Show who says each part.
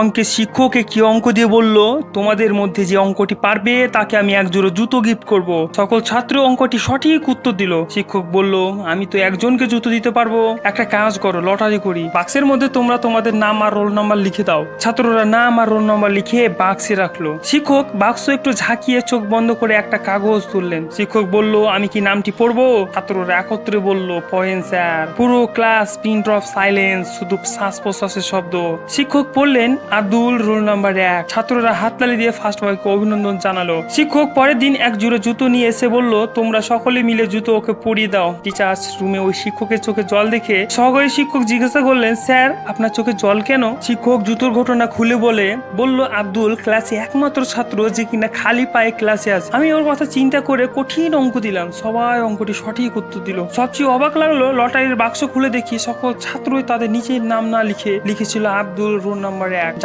Speaker 1: অঙ্কের শিক্ষক একটি অঙ্ক দিয়ে বলল, তোমাদের মধ্যে যে অঙ্কটি পারবে তাকে আমি এক জোড়া জুতো গিফট করব। সকল ছাত্র অঙ্কটি সঠিক উত্তর দিল। শিক্ষক বলল, আমি তো একজনকে জুতো দিতে পারবো, একটা কাজ করো, লটারি করি। বাক্সের মধ্যে তোমরা তোমাদের নাম আর রোল নাম্বার লিখে দাও। ছাত্ররা নাম আর রোল নাম্বার লিখে বাক্সে রাখলো। শিক্ষক বাক্স একটু ঝাঁকিয়ে চোখ বন্ধ করে একটা কাগজ তুললেন। শিক্ষক বলল, আমি কি নামটি পড়বো? ছাত্ররা একত্রে বলল, পড়েন স্যার। পুরো ক্লাস পিন ড্রপ সাইলেন্স, শুধু শ্বাস প্রশ্বাসের শব্দ। শিক্ষক বললেন, আব্দুল, রোল নাম্বার 1। ছাত্ররা হাততালি দিয়ে ফার্স্ট বয়কে অভিনন্দন জানালো। শিক্ষক পরের দিন এক জোড়া জুতো নিয়ে এসে বলল, তোমরা সকলে মিলে জুতো ওকে পরিয়ে দাও। টিচার্স রুমে ওই শিক্ষকের চোখে জল দেখে সহকারী শিক্ষক জিজ্ঞাসা করলেন, স্যার আপনার চোখে জল কেন? শিক্ষক জুতোর ঘটনা খুলে বলল, আব্দুল ক্লাসে একমাত্র ছাত্র যে কিনা খালি পায়ে ক্লাসে আছে। আমি ওর কথা চিন্তা করে কঠিন অঙ্ক দিলাম, সবাই অঙ্কটি সঠিক উত্তর দিল। সবচেয়ে অবাক লাগলো, লটারির বাক্স খুলে দেখি সকল ছাত্রই তাদের নিজের নাম না লিখেছিল আব্দুল, রোল নাম্বার 1।